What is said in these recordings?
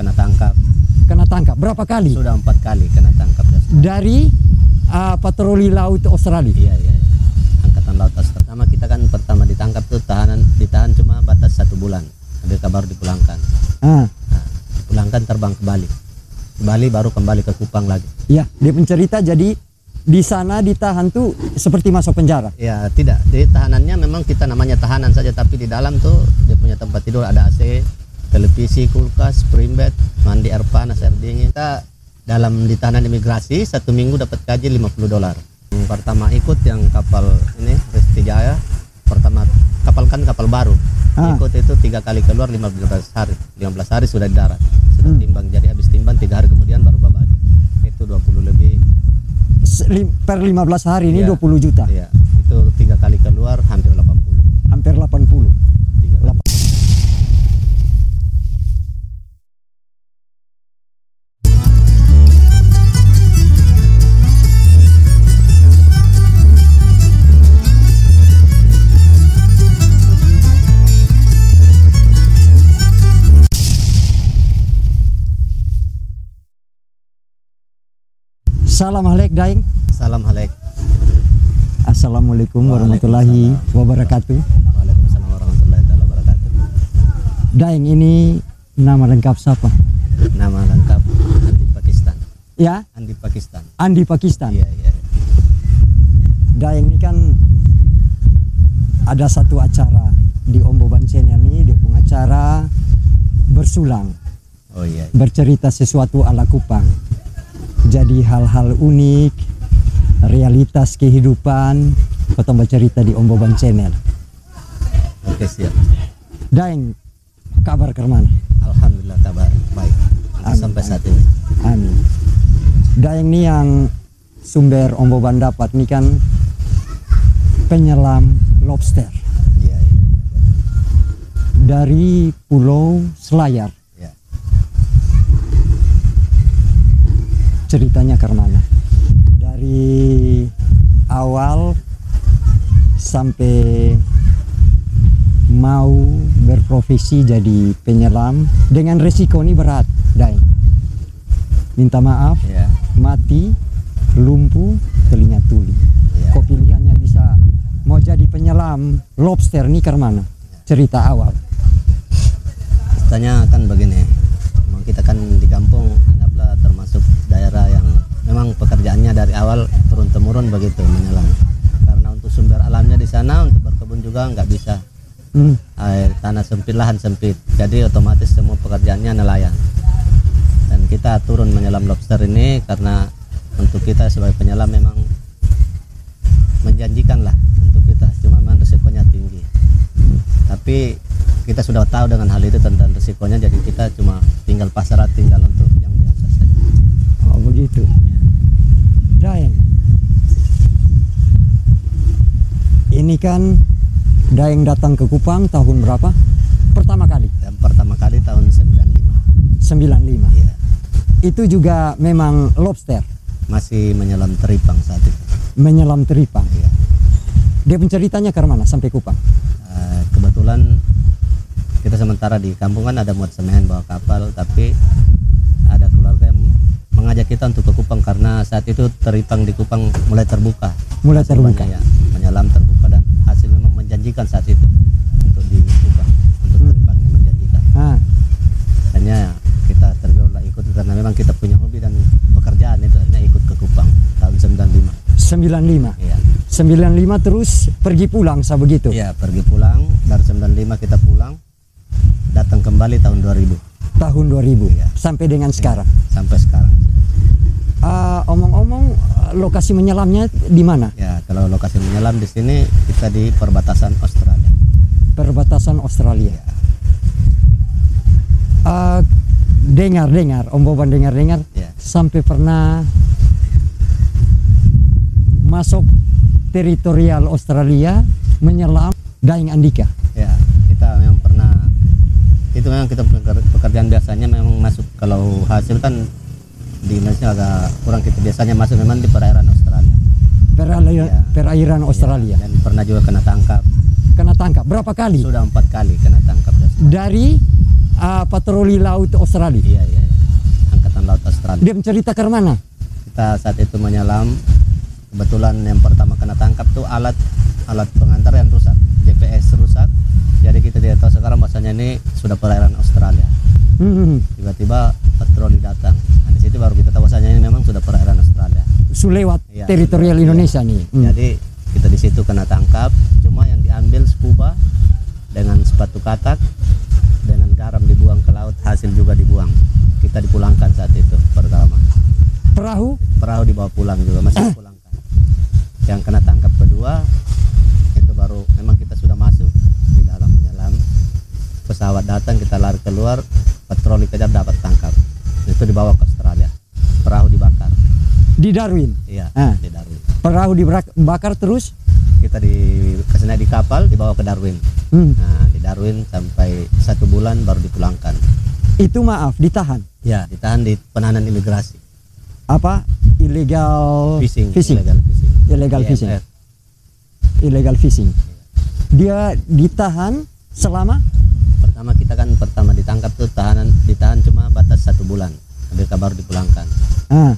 kena tangkap. Kena tangkap berapa kali? Sudah 4 kali kena tangkap. Dari patroli laut Australia. Iya. Angkatan Laut Australia. Sama kita kan pertama ditangkap tuh ditahan cuma batas 1 bulan. Habis baru dipulangkan. Nah, dipulangkan terbang ke Bali. Bali baru kembali ke Kupang lagi. Ya, dia pencerita jadi di sana ditahan tuh seperti masuk penjara. Ya, tidak. Di tahanannya memang kita namanya tahanan saja, tapi di dalam tuh dia punya tempat tidur, ada AC, televisi, kulkas, spring bed, mandi air panas, air dingin. Kita dalam di tahanan imigrasi 1 minggu dapat gaji $50. Yang pertama ikut yang kapal ini Resti Jaya, pertama kapal baru. Ikut itu 3 kali keluar 15 hari. 15 hari sudah di darat. Sudah timbang, jadi habis timbang 3 hari kemudian baru babadi. Itu 20 lebih. Per 15 hari ini Ya, 20 juta. Iya, itu 3 kali keluar hampir 80. Hampir 80. 3 kali. Salam halek Daeng. Salam halek. Assalamualaikum warahmatullahi wabarakatuh. Waalaikumsalam warahmatullahi wabarakatuh. Daeng, ini nama lengkap siapa? Nama lengkap Andi Pakistan. Ya, Andi Pakistan. Andi Pakistan. Iya. Daeng ini kan ada satu acara di Omboban Channel ini, dia punya acara bersulang. Oh iya. Bercerita sesuatu ala Kupang. Jadi hal-hal unik, realitas kehidupan, potong bercerita di Omboban Channel. Oke, siap. Daeng, kabar kemana? Alhamdulillah kabar baik. Sampai saat ini. Amin. Daeng ini yang sumber Omboban dapat ini kan penyelam lobster Iya. dari Pulau Selayar. Iya. Ceritanya kemana? Dari awal sampai mau berprofesi jadi penyelam dengan resiko ini berat, Daeng. Minta maaf, Iya. mati, lumpuh, telinga tuli. Iya. Kok pilihannya bisa mau jadi penyelam lobster nih kemana? Cerita awal. Ceritanya kan begini. Memang kita kan di kampung anggaplah termasuk daerah yang memang pekerjaannya dari awal turun temurun begitu menyelam. Karena untuk sumber alamnya di sana untuk berkebun juga nggak bisa. Tanah sempit, lahan sempit. Jadi otomatis semua pekerjaannya nelayan. Dan kita turun menyelam lobster ini karena untuk kita sebagai penyelam memang menjanjikan lah untuk kita, cuma memang risikonya tinggi. Tapi kita sudah tahu dengan hal itu tentang risikonya, jadi kita cuma tinggal pasrah, tinggal untuk yang biasa saja. Oh begitu. Daeng, ini kan Daeng datang ke Kupang tahun berapa? Pertama kali? Yang pertama kali tahun 95. 95. Iya. Itu juga memang lobster? Masih menyelam teripang saat itu. Menyelam teripang? Iya. Dia penceritanya ke mana sampai Kupang? Kebetulan kita sementara di kampung kan ada muat semen bawa kapal, tapi ada keluarga yang mengajak kita untuk ke Kupang karena saat itu teripang di Kupang mulai terbuka. Mulai terbuka. Ya, menyelam terbuka dan hasil memang menjanjikan saat itu untuk di Kupang, untuk teripang yang menjanjikan. Hanya kita tergiur lah ikut karena memang kita punya hobi dan pekerjaan itu, akhirnya ikut ke Kupang tahun 95. 95. Iya. 95 terus pergi pulang begitu. Iya, pergi pulang dari 95 kita pulang, datang kembali tahun 2000. Tahun 2000. Iya. Sampai dengan sekarang. Sampai sekarang. Omong-omong, lokasi menyelamnya di mana? Ya, kalau lokasi menyelam di sini kita di perbatasan Australia. Perbatasan Australia. Ya. Dengar, Om Boban dengar, Ya. sampai pernah masuk teritorial Australia menyelam Daeng Andika. Ya, kita memang pernah, itu memang kita pekerjaan biasanya memang masuk, kalau hasil kan di Indonesia agak kurang, kita biasanya masuk memang di perairan Australia. Perairan Australia. Ya, dan pernah juga kena tangkap. Kena tangkap berapa kali? Sudah 4 kali kena tangkap. Dari patroli laut Australia. Iya. Angkatan Laut Australia. Dia mencerita ke mana? Kita saat itu menyelam, kebetulan yang pertama kena tangkap tuh alat pengantar yang rusak, GPS rusak. Jadi kita tidak tahu sekarang bahasanya ini sudah perairan Australia. Tiba-tiba patroli datang. Nah, di situ baru kita tahu bahasanya ini memang sudah perairan Australia. Lewat Iya, teritorial iya. Indonesia nih. Jadi kita di situ kena tangkap. Cuma yang diambil scuba dengan sepatu katak, dengan garam dibuang ke laut, hasil juga dibuang. Kita dipulangkan saat itu pertama. Perahu Dibawa pulang juga, masih dipulangkan. Yang kena tangkap kedua itu baru memang kita sudah masuk di dalam menyelam. Pesawat datang, kita lari keluar, patroli kejar dapat tangkap. Itu dibawa ke Australia. Perahu dibakar. di Darwin. Iya, di Darwin. Perahu dibakar terus Kita kesana di kapal dibawa ke Darwin. Nah, di Darwin sampai 1 bulan baru dipulangkan. Itu maaf ditahan. Ya, ditahan di penahanan imigrasi. Apa? Illegal Fishing. Illegal fishing. IMF. Illegal fishing. Dia ditahan selama Pertama ditangkap tuh ditahan cuma batas 1 bulan. Habis baru dipulangkan. Nah,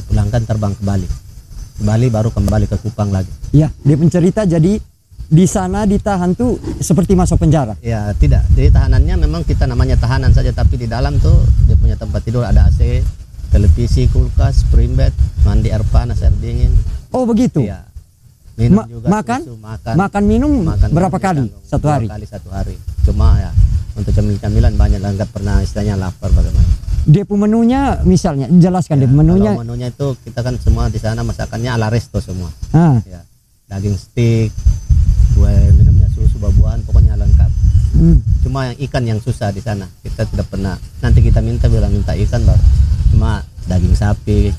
dipulangkan terbang ke Bali. Baru kembali ke Kupang lagi. Ya, dia mencerita jadi di sana ditahan tuh seperti masuk penjara. Ya, tidak. Jadi tahanannya memang kita namanya tahanan saja, tapi di dalam tuh dia punya tempat tidur, ada AC, televisi, kulkas, spring bed, mandi air panas, air dingin. Oh, begitu. Ya. Minum juga, makan, susu, makan minum berapa kali satu hari? 2 kali 1 hari. Cuma ya untuk camilan banyak lah, nggak pernah istilahnya lapar bagaimana. Dia menunya misalnya jelaskan Ya, dia menunya. kalau menunya itu kita kan semua di sana masakannya ala resto semua. Ya, daging steak, minumnya susu, buah-buahan, pokoknya lengkap. Cuma yang ikan yang susah di sana. Kita tidak pernah. Nanti kita minta ikan baru. Cuma daging sapi,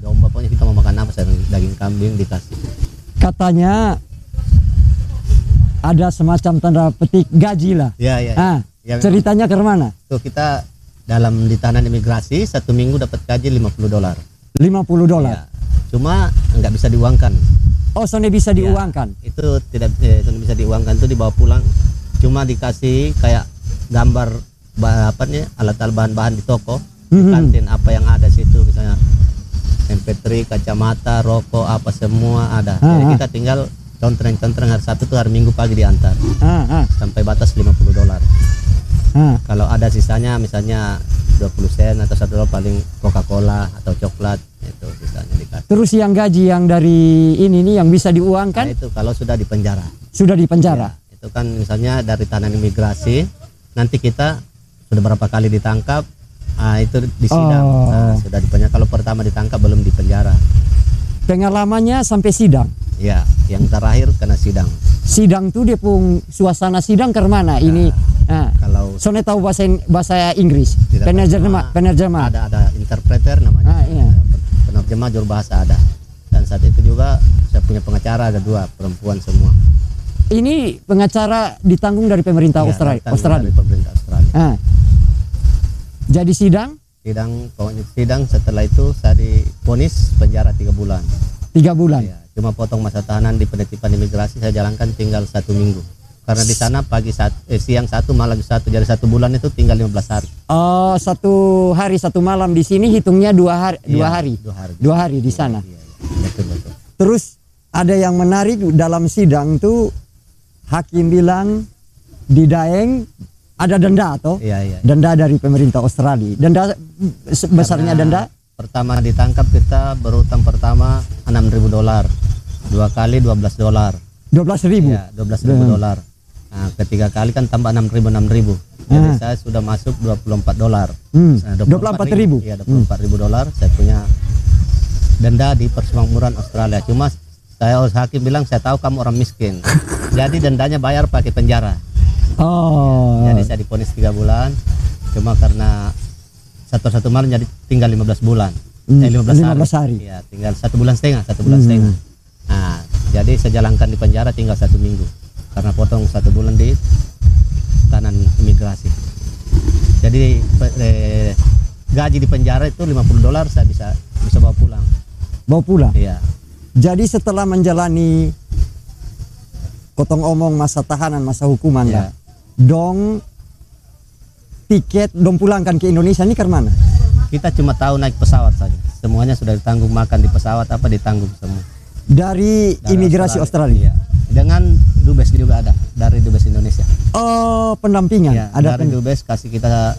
domba, pokoknya kita mau makan apa, daging kambing dikasih. Katanya ada semacam tanda petik gaji lah. Ya. Ya, ceritanya ke mana? Tuh kita dalam di tahanan imigrasi 1 minggu dapat gaji $50. $50. Ya. Cuma nggak bisa diuangkan. Oh, soalnya bisa diuangkan. Ya, itu tidak bisa diuangkan, itu dibawa pulang. Cuma dikasih kayak gambar alat-alat bahan-bahan di toko, di kantin apa yang ada situ, misalnya MP3, kacamata, rokok, apa semua ada. Jadi kita tinggal contreng hari Sabtu tuh hari Minggu pagi diantar. Sampai batas $50. Kalau ada sisanya misalnya 20 sen atau $1 paling Coca-Cola atau coklat, itu sisanya dikasih. Terus yang gaji yang dari ini nih yang bisa diuangkan? Nah, itu kalau sudah di penjara. Sudah di penjara. Ya, itu kan misalnya dari tahanan imigrasi, nanti kita sudah berapa kali ditangkap, itu di sidang. Sudah di penjara. Kalau pertama ditangkap belum di penjara. Pengalamannya sampai sidang. Ya, yang terakhir kena sidang. Sidang tuh dia pun suasana sidang ke mana? Ini kalau soalnya tahu bahasa Inggris. Penerjemah. Ada interpreter namanya. Penerjemah juru bahasa ada. Dan saat itu juga saya punya pengacara, ada 2 perempuan semua. Ini pengacara ditanggung dari pemerintah Australia. Dari pemerintah Australia. Jadi sidang? Sidang setelah itu saya divonis penjara 3 bulan. 3 bulan. Ya, cuma potong masa tahanan di penitipan imigrasi saya jalankan tinggal 1 minggu. Karena di sana siang 1 malam 1, jadi 1 bulan itu tinggal 15 hari. Oh, 1 hari 1 malam di sini hitungnya 2 hari. 2 hari. 2 hari di sana. Iya. Betul. Terus ada yang menarik dalam sidang tuh hakim bilang di Daeng ada denda atau? Iya. Denda dari pemerintah Australia. Denda besarnya denda? Pertama ditangkap kita berutang pertama $6.000. 2 kali $12. 12.000. Ya, $12.000. Nah, ketiga kali kan tambah 6.000. Jadi saya sudah masuk $24. 24.000. Iya, $24.000. Saya punya denda di Persemakmuran Australia. Cuma hakim bilang saya tahu kamu orang miskin. Jadi dendanya bayar pakai penjara. Jadi saya divonis 3 bulan. Cuma karena satu malam jadi tinggal 15 bulan. 15 hari. Ya, tinggal 1 bulan setengah. Nah, jadi saya jalankan di penjara tinggal 1 minggu. Karena potong 1 bulan di tahanan imigrasi. Jadi gaji di penjara itu $50, saya bisa bawa pulang. Bawa pulang? Iya. Jadi setelah menjalani potong omong masa tahanan, masa hukuman lah, dong tiket dong pulangkan ke Indonesia ini ke mana? Kita cuma tahu naik pesawat saja. Semuanya sudah ditanggung, makan di pesawat apa ditanggung semua. Dari imigrasi Australia. Iya. Dengan dubes juga ada dari dubes Indonesia. Oh, pendampingan. Ya, Ada dari dubes kasih kita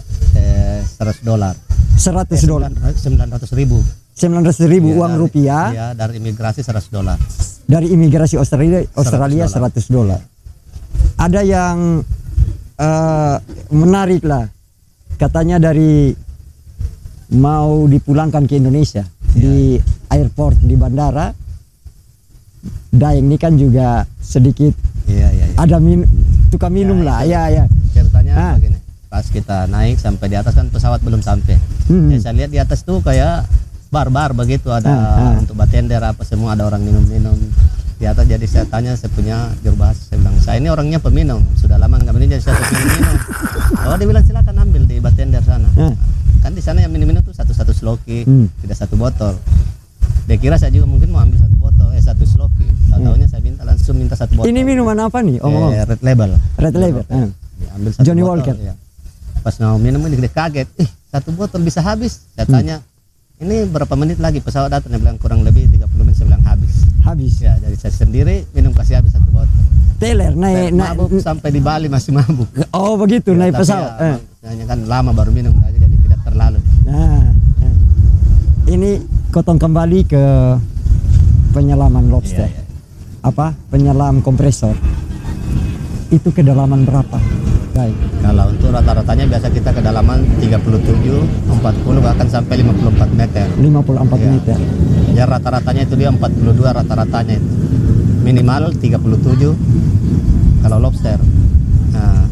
$100. $100. 900.000. 900.000 uang rupiah. Iya, dari imigrasi $100. Dari imigrasi Australia $100. $100. Ada yang menarik lah. Katanya dari mau dipulangkan ke Indonesia di airport, di bandara. Daeng ini kan juga sedikit ada tukang minum lah. Ya. Ceritanya begini. Pas kita naik sampai di atas kan pesawat belum sampai. Ya, saya lihat di atas tuh kayak bar begitu, ada untuk bartender apa semua, ada orang minum-minum di atas. Jadi saya tanya, saya punya juru bahasa, saya bilang saya ini orangnya peminum, sudah lama nggak minum, jadi saya minum. Oh, dia bilang silakan ambil di bartender sana. Kan di sana yang minum-minum tuh satu sloki, tidak satu botol. Dia kira saya juga mungkin mau ambil satu botol, satu sloki. Tahu-taunya saya langsung minta satu botol. Ini minuman apa nih? Red Label. Red Label. Diambil satu Johnny botol, Walker. Ya. Pas mau minum dia kaget, satu botol bisa habis. Saya tanya, ini berapa menit lagi pesawat datang? Dia bilang kurang lebih 30 menit. Saya bilang habis. Ya, jadi saya sendiri minum kasih habis satu botol. Teler naik mabuk sampai di Bali masih mabuk. Oh begitu, Ya, naik pesawat. Hanya kan lama baru minum, jadi tidak terlalu. Ini kotong kembali ke penyelaman lobster. Apa? Penyelam kompresor. Itu kedalaman berapa? Baik. Kalau untuk rata-ratanya biasa kita kedalaman 37, 40 bahkan sampai 54 meter. 54 meter. Ya rata-ratanya itu dia 42 rata-ratanya itu. Minimal 37 kalau lobster. Nah,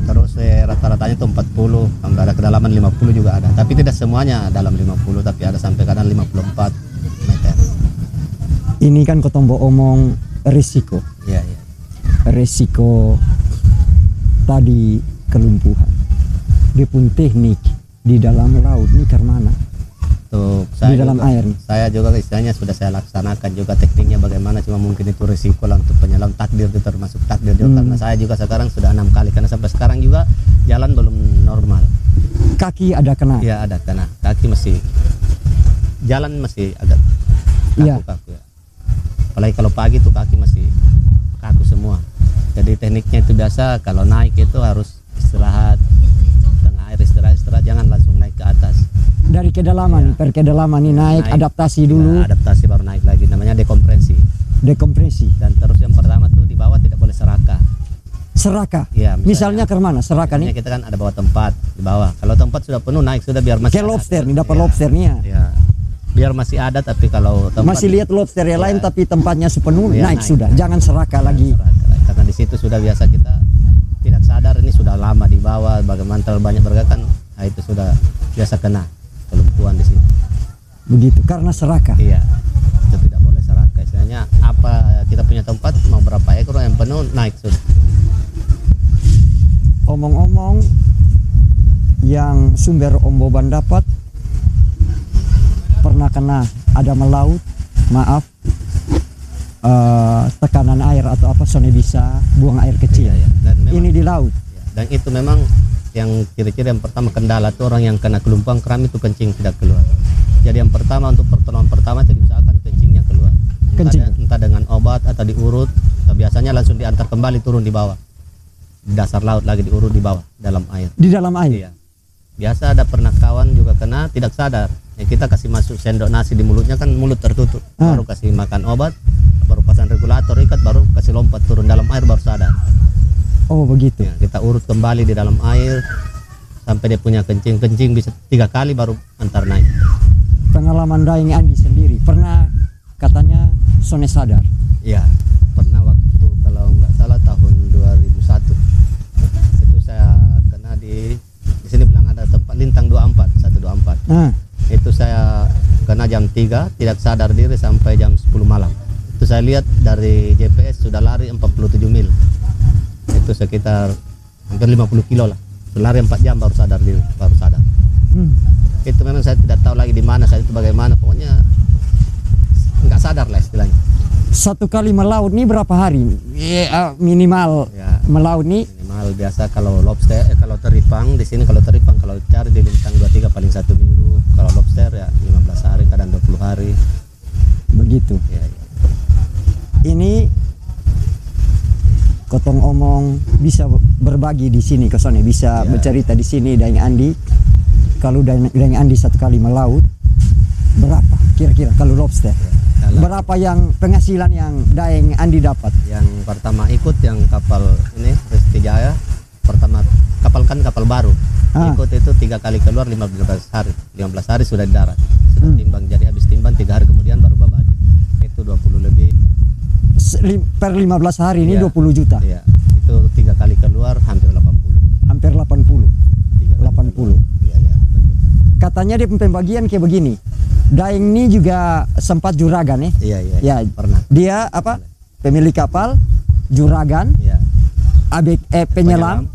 terus rata-ratanya itu 40, ada kedalaman 50 juga ada. Tapi tidak semuanya dalam 50, tapi ada sampai kadang 54 meter. Ini kan Kotombo omong risiko. Iya. Risiko tadi kelumpuhan. Dia pun teknik di dalam laut ini ke mana? Untuk saya di dalam juga, air. Saya juga istilahnya sudah saya laksanakan juga tekniknya bagaimana, cuma mungkin itu risiko lah untuk penyelam, takdir itu termasuk takdir juga karena saya juga sekarang sudah 6 kali karena sampai sekarang juga jalan belum normal. Kaki ada kena? Iya ada kena, kaki masih jalan masih agak kaku-kaku ya. Apalagi kalau pagi tuh kaki masih kaku semua. Jadi tekniknya itu biasa kalau naik itu harus istirahat, tengah air istirahat, jangan langsung naik ke atas. Dari kedalaman, per kedalaman ini naik, adaptasi dulu. Adaptasi baru naik lagi, namanya dekompresi. Dan terus yang pertama tuh di bawah tidak boleh serakah. Serakah? Ya, misalnya ke mana serakah nih? Kita kan ada bawa tempat di bawah. Kalau tempat sudah penuh naik sudah biar masih. Kayak lobster nih, dapat lobster nih ya. Ya. Biar masih ada, tapi kalau tempat masih lihat lobster yang lain tapi tempatnya sepenuh naik sudah. Jangan serakah lagi. Karena di situ sudah biasa kita tidak sadar ini sudah lama di bawah, bagaimana terlalu banyak bergerak kan, nah itu sudah biasa kena kelumpuhan di situ. Begitu karena serakah. Iya. Itu tidak boleh serakah. Istilahnya apa kita punya tempat mau berapa ekor yang penuh naik sudah. Omong-omong yang sumber Om Boban dapat pernah kena ada melaut, maaf, tekanan air atau apa, Sony bisa buang air kecil. Iya. Dan memang, ini di laut. Dan itu memang yang ciri-ciri yang pertama kendala tuh orang yang kena kelumpuhan keram itu kencing tidak keluar. Jadi yang pertama untuk pertolongan pertama itu diusahakan kencingnya keluar. Entah dengan obat atau diurut. Atau biasanya langsung diantar kembali turun di bawah. Di dasar laut lagi diurut di bawah dalam air. Di dalam air. Iya. Biasa ada pernah kawan juga kena tidak sadar. Ya, kita kasih masuk sendok nasi di mulutnya kan mulut tertutup. Baru kasih makan obat, baru pasang regulator ikat, baru kasih lompat turun dalam air baru sadar. Oh begitu. Ya, kita urut kembali di dalam air sampai dia punya kencing bisa 3 kali baru antar naik. Pengalaman Daeng Andi sendiri pernah katanya Sone sadar. Iya, pernah waktu kalau nggak salah tahun 2001 itu saya kena di sini bilang ada tempat Lintang 124. Itu saya kena jam 3 tidak sadar diri sampai jam 10 malam. Itu saya lihat dari GPS sudah lari 47 mil. Itu sekitar hampir 50 kilo lah. Lari 4 jam baru sadar diri, baru sadar. Itu memang saya tidak tahu lagi di mana saya itu bagaimana, pokoknya nggak sadar lah istilahnya. Satu kali melaut nih berapa hari? Minimal ya, melaut nih minimal mahal biasa kalau lobster kalau teripang di sini, kalau teripang kalau cari di Lintang 23 paling 1 minggu, kalau lobster ya 15 hari kadang 20 hari Begitu. ya, ya. Ini Kotong omong bisa berbagi di sini ke Sone, bisa Ya. bercerita di sini Daeng Andi. Kalau Daeng Andi satu kali melaut berapa kira-kira kalau lobster? Kalau Berapa yang penghasilan yang Daeng Andi dapat? yang pertama ikut yang kapal ini Resti Jaya, pertama kapal kan kapal baru ikut itu 3 kali keluar 15 hari sudah di darat, sudah timbang, jadi habis timbang 3 hari kemudian baru babagi, itu 20 lebih Per 15 hari ini Iya. 20 juta. ya, itu 3 kali keluar hampir 80. Hampir 80. 80. Iya, ya, betul. Katanya di pembagian kayak begini. Daeng ini juga sempat juragan ya. Iya, iya, Ya, pernah. dia apa? Pemilik kapal, juragan, Iya, penyelam,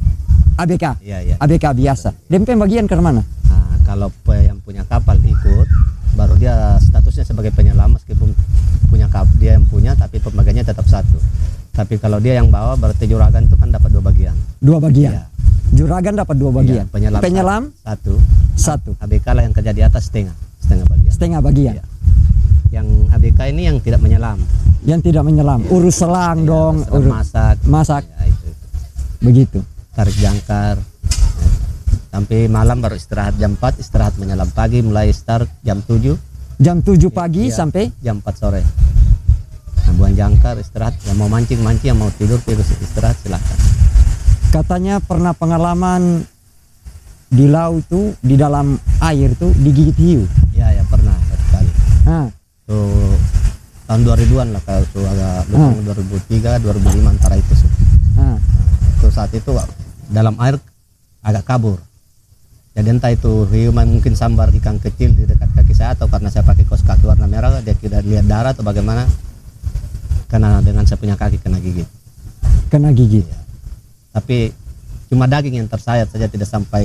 ABK. iya, iya. ABK biasa. Dan pembagian ke mana? Nah, kalau yang punya kapal ikut, baru dia statusnya sebagai penyelam meskipun punya dia yang punya, tapi pembagiannya tetap satu. Tapi kalau dia yang bawa berarti juragan itu kan dapat 2 bagian. 2 bagian. Iya. Juragan dapat 2 bagian. Iya, penyelam satu. ABK lah yang kerja di atas setengah bagian. Setengah bagian. Iya. Yang ABK ini yang tidak menyelam. Yang tidak menyelam, urus selang Iya, dong, selang masak. masak. Ya, itu. Begitu. Tarik jangkar. Sampai malam baru istirahat jam 4, istirahat menyelam pagi, mulai start jam 7. Jam 7 pagi Iya, sampai jam 4 sore. Nah, buang jangkar, istirahat, yang mau mancing, yang mau tidur istirahat silahkan. katanya pernah pengalaman di laut tuh, di dalam air tuh digigit hiu. Ya, ya pernah satu kali. Nah, Tuh tahun 2000-an lah, kalau itu agak lupa, 2003, 2005 antara itu. nah, Tuh saat itu dalam air agak kabur. Jadi entah itu hiu mungkin sambar ikan kecil di dekat kaki saya, atau karena saya pakai kaos kaki warna merah dia tidak lihat darah atau bagaimana, karena dengan saya punya kaki kena gigit. kena gigit. Ya. Tapi cuma daging yang tersayat saja, tidak sampai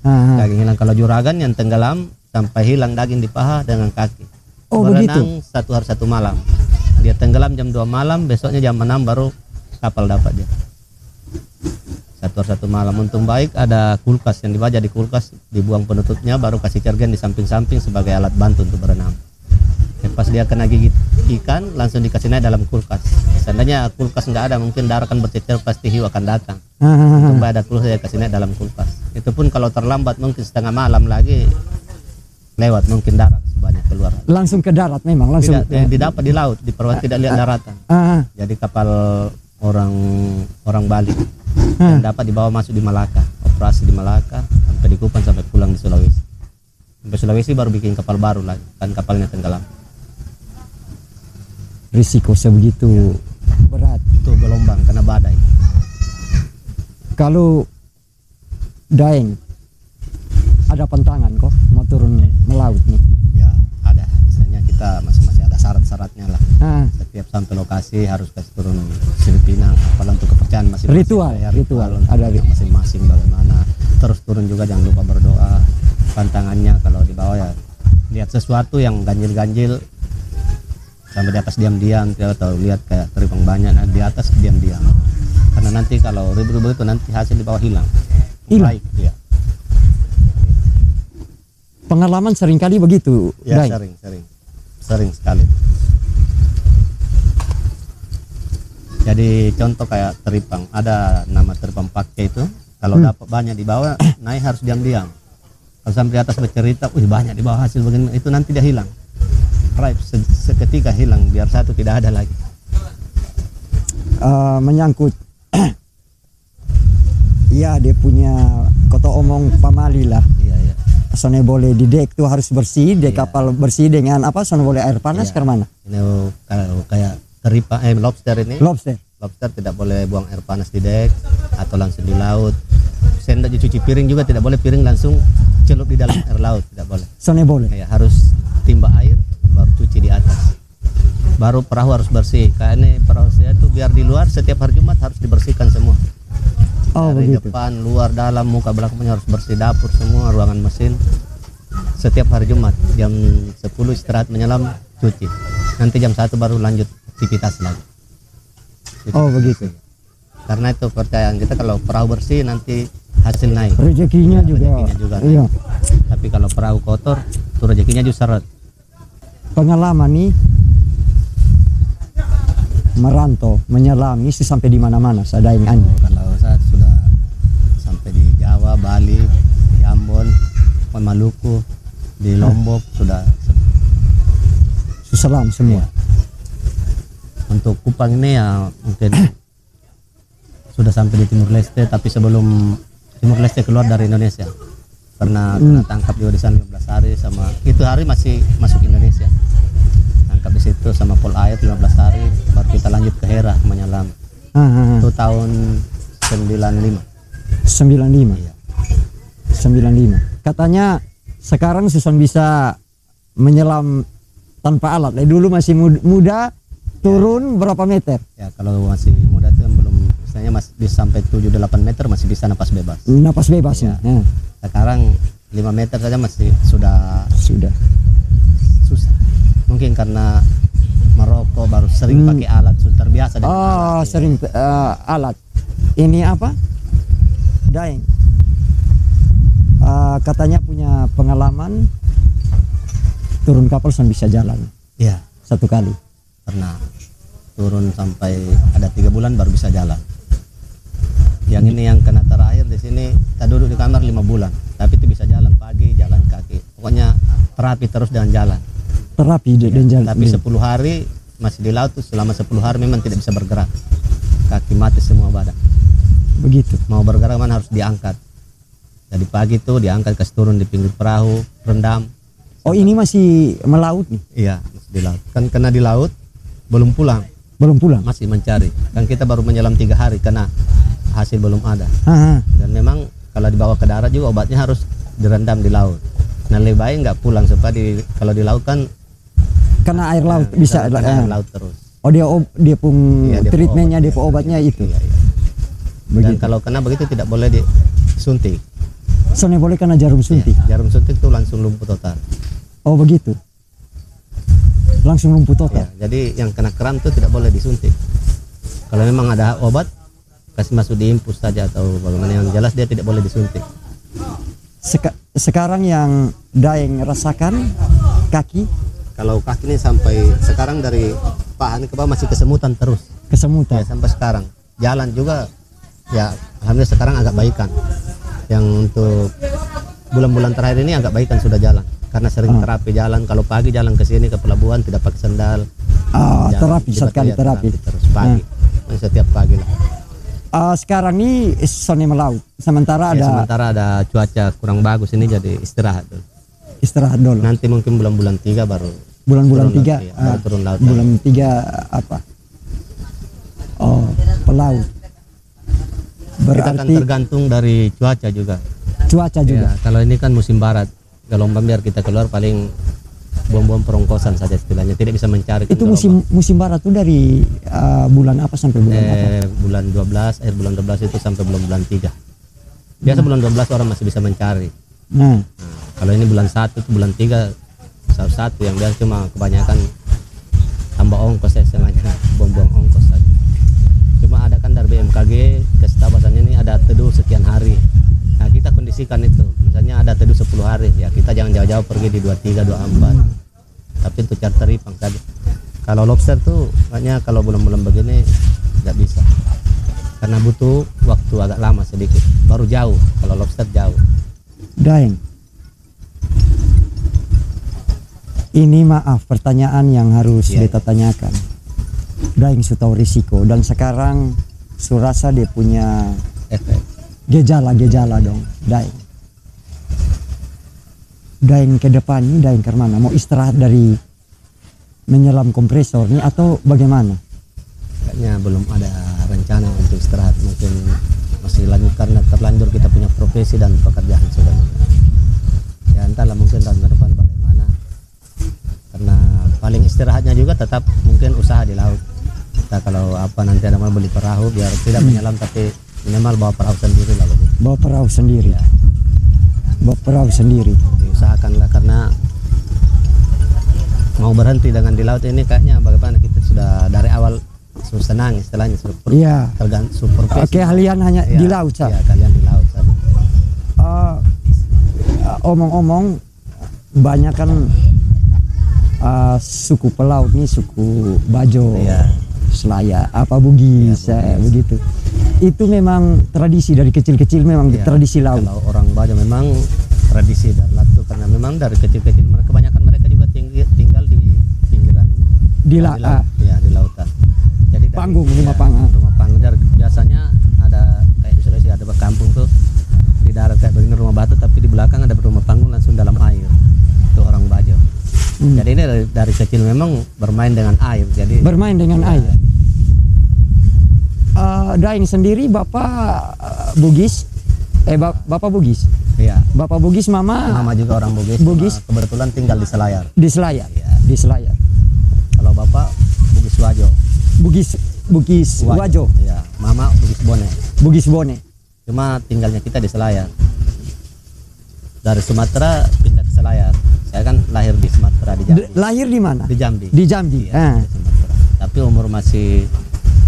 Ah, ah. daging hilang. Kalau juragan yang tenggelam sampai hilang daging di paha dengan kaki. Oh, Berenang 1 hari 1 malam. Dia tenggelam jam 2 malam, besoknya jam 6 baru kapal dapat dia. 1 hari 1 malam. Untung baik ada kulkas yang dibawa, di kulkas dibuang penutupnya, baru kasih kergen di samping-samping sebagai alat bantu untuk berenang. Pas dia kena gigit ikan langsung dikasih naik dalam kulkas. Seandainya kulkas nggak ada, mungkin darah akan bercecer, pasti hiu akan datang. Ah, ah, ah. Untuk ada kulkas saya kasih naik dalam kulkas. Itu pun kalau terlambat mungkin setengah malam lagi lewat, mungkin darah sebanyak keluar. Langsung ke darat memang, langsung. Tidak didapat di laut, di perwat tidak lihat daratan. Ah, ah. Jadi kapal orang Bali Ah. yang dapat dibawa masuk di Malaka, operasi di Malaka sampai di Kupang sampai pulang di Sulawesi. Sampai Sulawesi baru bikin kapal baru lagi, kan kapalnya tenggelam. Risiko sebegitu berat. Itu gelombang kena badai. Kalau Daeng ada pantangan kok mau turun melaut nih. Ya ada, misalnya kita masing-masing ada syarat-syaratnya lah. Ah, Setiap sampai lokasi harus kasih turun Filipina, apalah untuk kepercayaan masing-masing. Ritual, Ya, ritual. untuk Ada masing-masing bagaimana. Terus turun juga jangan lupa berdoa. Pantangannya kalau di bawah ya lihat sesuatu yang ganjil-ganjil sampai di atas diam-diam, atau lihat kayak teripang banyak, nah di atas diam-diam. Karena nanti kalau ribut-ribut itu nanti hasil di bawah hilang. Hilang? Baik, ya. pengalaman seringkali begitu, Ya Daeng. sering sekali. Jadi contoh kayak teripang, ada nama teripang pakai itu, kalau dapat banyak di bawah naik harus diam-diam. Kalau sampai di atas bercerita, wih banyak di bawah hasil begini, itu nanti dia hilang. Right, seketika hilang, biar satu tidak ada lagi. Menyangkut ya dia punya kota omong pamali lah. Iya, iya. Soalnya boleh di dek tuh harus bersih, dek Iya. kapal bersih dengan apa? Soalnya boleh air panas Iya. ke mana? Ini kalau kayak teripang, lobster ini. Lobster. Lobster tidak boleh buang air panas di dek atau langsung di laut. Sendok cuci piring juga tidak boleh, piring langsung celup di dalam air laut, tidak boleh. Soalnya boleh. Kayak harus timba air baru cuci di atas. Baru perahu harus bersih. Kayak ini perahu saya tuh biar di luar setiap hari Jumat harus dibersihkan semua. Oh, Dari begitu. depan, luar, dalam, muka belakangnya harus bersih, dapur semua, ruangan mesin. Setiap hari Jumat jam 10 istirahat menyelam, cuci. Nanti jam 1 baru lanjut aktivitas lagi. Oh, begitu. Karena itu percayaan kita, kalau perahu bersih nanti hasil naik. Rezekinya Ya, juga. rezekinya juga naik. Iya. Tapi kalau perahu kotor, tuh rezekinya juga seret. Pengalaman nih merantau, menyelami itu sampai di mana-mana Sadaeng Andi. Kalau saya sudah sampai di Jawa, Bali, di Ambon, Maluku, di Lombok sudah. Selam semua. Untuk Kupang ini ya mungkin sudah sampai di Timur Leste, tapi sebelum Timur Leste keluar dari Indonesia pernah tangkap juga di sana 15 hari, sama itu hari masih masuk Indonesia, tangkap di situ sama Pol Ayat 15 hari, baru kita lanjut ke Hera menyelam. Itu tahun 95. 95. Iya. 95. Katanya sekarang Suson bisa menyelam tanpa alat. Dulu masih muda, turun berapa meter? Ya kalau masih muda itu yang belum, misalnya masih bisa sampai 7-8 meter masih bisa napas bebas. Napas bebas ya. Sekarang 5 meter saja masih sudah Sudah. susah. Mungkin karena Maroko baru sering pakai alat, sudah terbiasa dengan Oh, alat. sering alat. Ini apa? Daeng. Katanya punya pengalaman turun kapal sampai bisa jalan Iya, satu kali. pernah turun sampai ada 3 bulan baru bisa jalan. Yang ini yang kena terakhir di sini, kita duduk di kamar 5 bulan, tapi itu bisa jalan pagi, jalan kaki. Pokoknya terapi terus dengan jalan. Terapi dan jalan. Tapi 10 hari masih di laut tuh, selama 10 hari memang tidak bisa bergerak. Kaki mati semua badan. Begitu. Mau bergerak mana harus diangkat. Jadi pagi tuh diangkat, kasih turun di pinggir perahu, rendam. Oh, ini masih melaut nih. Iya, masih di laut. Kan kena di laut, belum pulang, Belum pulang. masih mencari. Kan kita baru menyelam 3 hari, karena hasil belum ada. Dan memang kalau dibawa ke darat juga obatnya harus direndam di laut. Nah lebih baik nggak pulang, supaya kalau di laut kan Karena air laut bisa. kena air laut terus. Oh, dia pun Iya, dia treatmentnya, obat, dia pun obatnya itu. Iya, iya. Dan Begitu. kalau kena begitu tidak boleh disuntik. Soalnya boleh kena jarum suntik. Iya, jarum suntik itu langsung lumpuh total. Oh, begitu. Langsung lumpuh Ya, total. jadi yang kena kram itu tidak boleh disuntik. Kalau memang ada obat, kasih masuk di infus saja atau bagaimana, yang jelas dia tidak boleh disuntik. Sekarang yang Daeng rasakan kaki Kalau kaki ini sampai sekarang dari paha ke bawah masih kesemutan terus. kesemutan. Ya, sampai sekarang. Jalan juga ya alhamdulillah sekarang agak baikan. Yang untuk bulan-bulan terakhir ini agak baikan, sudah jalan. Karena sering terapi jalan. Kalau pagi jalan ke sini ke pelabuhan tidak pakai sendal. Jalan, Terapi sekali tiba-tiba terapi. terus pagi. Setiap pagi lah. Sekarang ini Sone melaut. Sementara Ya, ada sementara ada cuaca kurang bagus ini, jadi istirahat dulu. istirahat dulu. Nanti mungkin bulan-bulan 3 baru Bulan-bulan turun 3 laut, iya, baru turun laut. bulan 3 apa? Oh, pelaut. Kita akan Berarti tergantung dari cuaca juga. cuaca juga. Ya, kalau ini kan musim barat, gelombang biar kita keluar paling bom-bom perongkosan saja istilahnya, tidak bisa mencari. Itu musim barat tuh dari bulan apa sampai bulan apa? Bulan 12, akhir bulan 12 itu sampai bulan 3. Biasa bulan 12 orang masih bisa mencari. Nah, Nah, kalau ini bulan 1 itu bulan 3 salah satu yang biasa, cuma kebanyakan tambah ongkos ya semuanya, buang-buang ongkos saja. Cuma ada kan dari BMKG kasih tahu bahasanya ini ada teduh sekian hari. Nah kita kondisikan itu, misalnya ada teduh 10 hari, ya kita jangan jauh-jauh pergi di 23, 24. Tapi untuk cari teripang saja. Kalau lobster tuh makanya kalau bulan-bulan begini nggak bisa, karena butuh waktu agak lama sedikit, baru jauh. Kalau lobster jauh. Daeng. Ini maaf pertanyaan yang harus Iya. beta tanyakan. Daeng sudah tahu risiko dan sekarang surasa dia punya Efek. gejala dong. Daeng ke depan ini Daeng ke mana? Mau istirahat dari menyelam kompresor nih atau bagaimana? Kayaknya belum ada rencana untuk istirahat, mungkin masih lanjut karena terlanjur kita punya profesi dan pekerjaan sudah. Ya entahlah, mungkin tahun ke depan bagaimana, karena paling istirahatnya juga tetap mungkin usaha di laut. Kita kalau apa nanti ada mau beli perahu biar tidak menyelam, tapi minimal bawa perahu sendiri lah begitu. Bawa perahu sendiri. Ya, Bawa perahu sendiri. diusahakanlah, karena mau berhenti dengan di laut ini kayaknya bagaimana, kita sudah dari awal senang istilahnya super. Iya. Supervisi. Keahlian hanya Iya, di laut saja. Iya, kalian di laut saja. Omong-omong, banyak kan suku pelaut nih, suku Bajo, Iya. Selaya, apa Bugis, Iya, Bugis. begitu. Itu memang tradisi dari kecil-kecil, memang Iya, tradisi laut. Kalau orang Bajo memang tradisi dari laut tuh, karena memang dari kecil-kecil kebanyakan mereka juga tinggal di pinggiran Di laut, ya di lautan. Jadi dari, Panggung, rumah ya, panggung. Rumah panggung dari biasanya ada kayak di Sulawesi ada kampung tuh di darat kayak begini rumah batu, tapi di belakang ada rumah panggung langsung dalam air. Itu orang Bajo. Jadi ini dari kecil memang bermain dengan air. Jadi Bermain dengan ya, air. Daeng sendiri Bapak Bugis, Bapak Bugis. Iya. Bapak Bugis, Mama Mama juga orang Bugis. Bugis. Kebetulan tinggal di Selayar. di Selayar. Iya. Di Selayar. Kalau bapak Bugis Wajo. Bugis Wajo, Iya. Mama Bugis Bone. Bugis Bone. Cuma tinggalnya kita di Selayar. Dari Sumatera pindah ke Selayar. Saya kan lahir di Sumatera di Jambi. Lahir di mana? Di Jambi. Di Jambi. Iya, di Sumatera. Tapi umur masih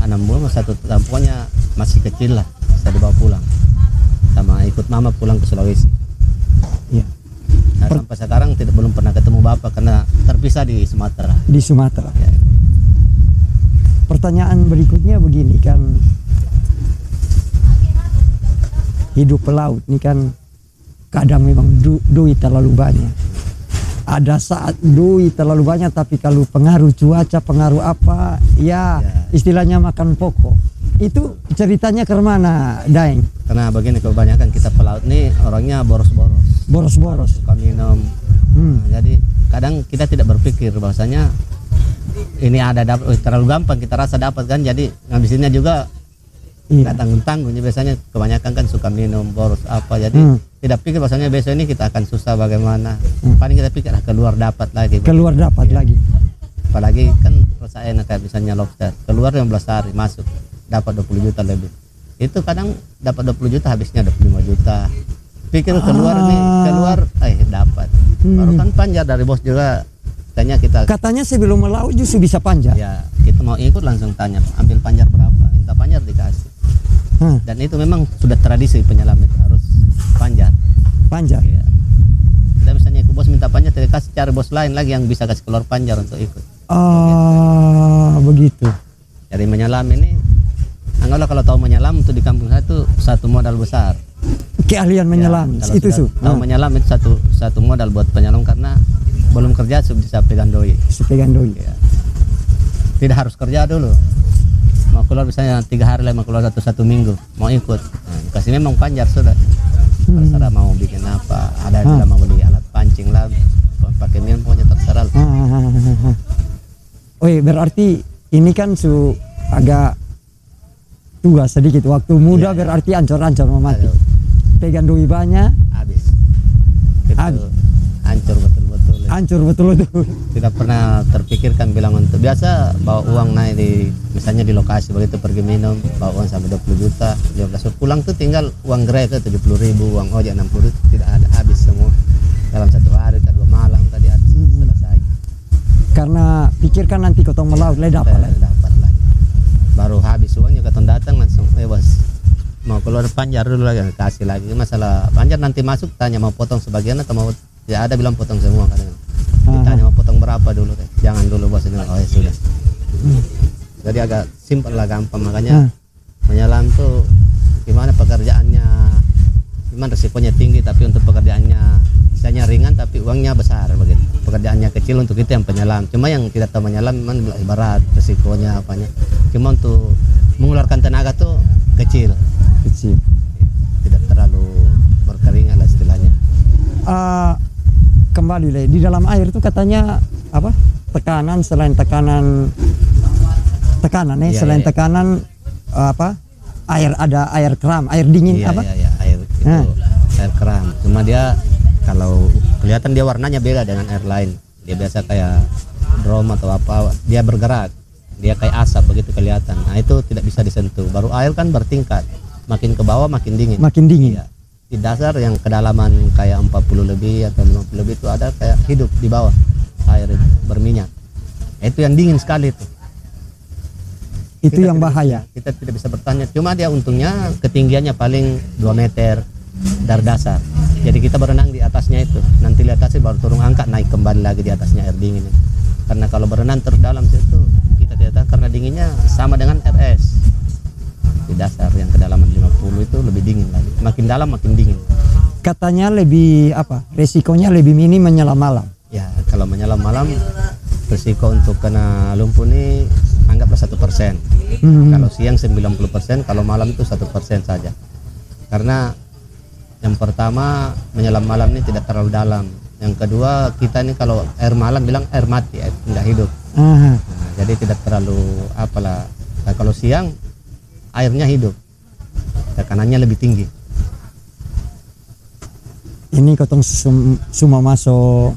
6 bulan, 1 tahun, pokoknya masih kecil lah. Saya dibawa pulang. Sama ikut mama pulang ke Sulawesi. Iya. Nah, sampai sekarang belum pernah ketemu bapak karena terpisah di Sumatera. Di Sumatera. Ya. Pertanyaan berikutnya begini kan, hidup pelaut ini kan kadang memang duit terlalu banyak. Ada saat duit terlalu banyak, tapi kalau pengaruh cuaca, pengaruh apa, ya istilahnya makan pokok. Itu ceritanya ke mana, Daeng? Karena begini, kebanyakan kita pelaut nih orangnya boros-boros. Boros-boros. Suka minum. Nah, jadi kadang kita tidak berpikir bahwasanya ini ada dapat, terlalu gampang kita rasa dapat kan, jadi ngabisinnya juga nggak tanggung-tanggung. Biasanya kebanyakan kan suka minum, boros apa, jadi tidak pikir bahwasanya besok ini kita akan susah bagaimana. Paling kita pikir keluar dapat lagi. Keluar dapat lagi. Apalagi kan rasa enak kayak misalnya lobster, keluar 15 hari masuk dapat 20 juta lebih. Itu kadang dapat 20 juta habisnya 25 juta. Pikir keluar nih, keluar dapat. Baru kan panjar dari bos juga. Katanya sebelum melaut justru bisa panjar. Ya, kita mau ikut langsung tanya, ambil panjar berapa, minta panjar dikasih. Dan itu memang sudah tradisi penyelam itu harus panjar. Panjar. Ya. Kita misalnya ikut bos minta panjar, kita kasih cari bos lain lagi yang bisa kasih keluar panjar untuk ikut. Begitu. Jadi menyelam ini, anggaplah kalau tahu menyelam itu di kampung saya itu satu modal besar. Keahlian menyelam Ya, itu tahu menyelam itu satu modal buat penyelam, karena belum kerja bisa pegang doi. Ya. Tidak harus kerja dulu. Mau keluar misalnya 3 hari lah, mau keluar satu minggu, mau ikut. Nah, kasih memang panjar sudah. Terserah mau bikin apa. Ada juga mau beli alat pancing lah, pakai minum, pokoknya terserah. Berarti ini kan agak tua sedikit, waktu muda berarti ancur-ancur mau mati. Pegang doi banyak, habis. Hancur betul-betul. Hancur betul-betul. Tidak pernah terpikirkan bilang untuk biasa bawa uang naik misalnya di lokasi, begitu pergi minum bawa uang sampai 20 juta 15 pulang tuh tinggal uang gerai ke 70.000, uang ojek 60.000, tidak ada, habis semua dalam 1 hari ke 2 malam tadi habis. Selesai. Karena pikirkan nanti kotong melaut dapat lagi. Baru habis uangnya ketong datang langsung bos mau keluar panjar dulu lagi, kasih lagi. Masalah panjar nanti masuk tanya mau potong sebagian atau mau tidak, ada bilang potong semua kadang. Ditanya mau potong berapa dulu, jangan dulu bos, ini ya sudah. Jadi agak simpel lah, gampang. Makanya menyelam tuh gimana pekerjaannya, gimana resikonya tinggi tapi untuk pekerjaannya misalnya ringan tapi uangnya besar begitu. Pekerjaannya kecil untuk itu yang penyelam. Cuma yang tidak tahu menyelam memang berat resikonya apanya. Cuma untuk mengeluarkan tenaga tuh kecil. Tidak terlalu berkeringat lah istilahnya. Kembali lagi di dalam air itu katanya apa? Tekanan selain tekanan tekanan apa? Ada air keram, air dingin apa? Iya, air itu air keram. Cuma dia kalau kelihatan dia warnanya beda dengan air lain. Dia biasa kayak drum atau apa, dia bergerak. Dia kayak asap begitu kelihatan. Nah, itu tidak bisa disentuh. Baru air kan bertingkat. Makin ke bawah makin dingin. Iya. Di dasar yang kedalaman kayak 40 lebih atau 50 lebih itu ada kayak hidup di bawah air berminyak. Itu yang dingin sekali itu. Itu Kita yang tidak bahaya. bisa- kita tidak bisa bertanya. Cuma dia untungnya ketinggiannya paling 2 meter dari dasar. Jadi kita berenang di atasnya itu. Nanti lihat atasnya baru turun angkat naik kembali lagi di atasnya air dingin. Karena kalau berenang terdalam situ kita tidak tahu karena dinginnya sama dengan RS. Di dasar yang kedalaman 50 itu lebih dingin lagi. Makin dalam makin dingin. Katanya lebih apa? Resikonya lebih minim menyelam malam. Ya, kalau menyelam malam risiko untuk kena lumpuh ini anggaplah 1%. Hmm. Kalau siang 90%, kalau malam itu 1% saja. Karena yang pertama menyelam malam ini tidak terlalu dalam. Yang kedua kita ini kalau air malam bilang air mati, air tidak hidup. Aha. Nah, jadi tidak terlalu apalah. Nah, kalau siang airnya hidup, tekanannya lebih tinggi. Ini kotong semua masuk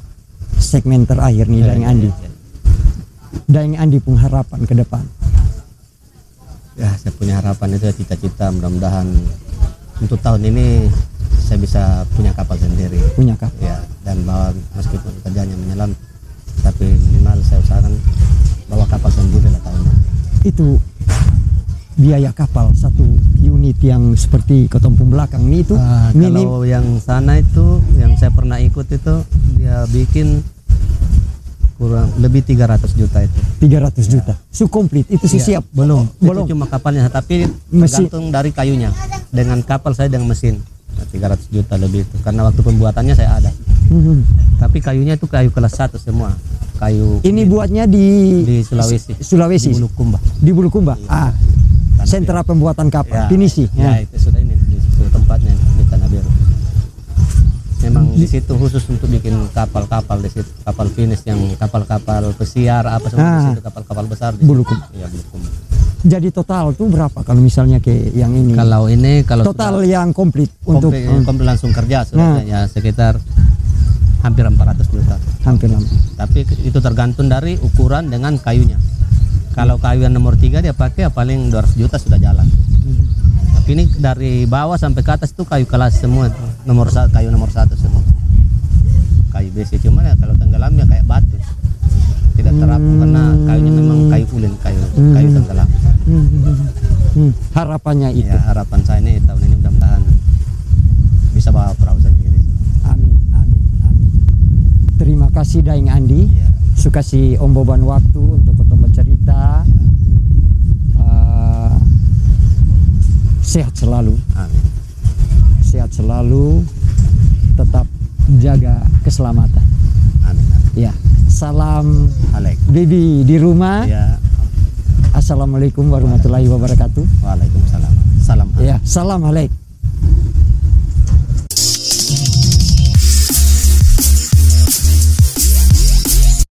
segmen terakhir nih Daeng Andi. Daeng Andi pun harapan ke depan. Ya, saya punya harapan itu ya, cita-cita mudah-mudahan untuk tahun ini saya bisa punya kapal sendiri. Punya kapal. Ya, dan bawa meskipun kerjanya menyelam, tapi minimal saya usahakan bawa kapal sendiri lah tahun ini. Itu biaya kapal satu unit yang seperti ketumpung belakang ini itu minim Kalau yang sana itu yang saya pernah ikut itu dia bikin kurang lebih 300 juta itu. 300 juta. So komplit itu sih Iya, siap. belum. Belum. Itu cuma kapalnya tapi Mesin. tergantung dari kayunya. Dengan kapal saya dengan mesin 300 juta lebih itu karena waktu pembuatannya saya ada. Mhm. Tapi kayunya itu kayu kelas 1 semua. Kayu Ini buatnya di Sulawesi. Sulawesi. Di Bulukumba. Di Bulukumba. Ah, Tanah sentra pembuatan kapal. Pinisi. Ya, itu sudah ini di sudah tempatnya di Tanah Biru. Memang di situ khusus untuk bikin kapal-kapal di situ, kapal finish yang kapal-kapal pesiar apa semua di situ, kapal-kapal besar di Bulukumba. situ. Iya, Bulukumba. Jadi total tuh berapa kalau misalnya ke yang ini? Kalau ini kalau total sudah yang komplit untuk komplit langsung kerja sudah ya sekitar hampir 400 juta. hampir lama. Tapi itu tergantung dari ukuran dengan kayunya. Kalau kayu yang nomor 3 dia pakai ya paling 200 juta sudah jalan. Tapi ini dari bawah sampai ke atas itu kayu kelas semua itu. Kayu nomor 1 semua. Kayu besi cuma ya kalau tenggelam ya kayak batu. Tidak terapung karena kayunya memang kayu ulin, kayu tenggelam. Harapannya itu. Ya, harapan saya ini tahun ini mudah-mudahan bisa bawa perahu sendiri. Amin, amin, amin. Terima kasih Daeng Andi. Ya. Sukasi Om Boban waktu untuk ketemu cerita. Sehat selalu, Amin. sehat selalu. Tetap jaga keselamatan. Amin. Ya, salam Alek. Bibi di rumah. Ya. Assalamualaikum warahmatullahi wabarakatuh. Waalaikumsalam. Salam. Ya, salam alaik.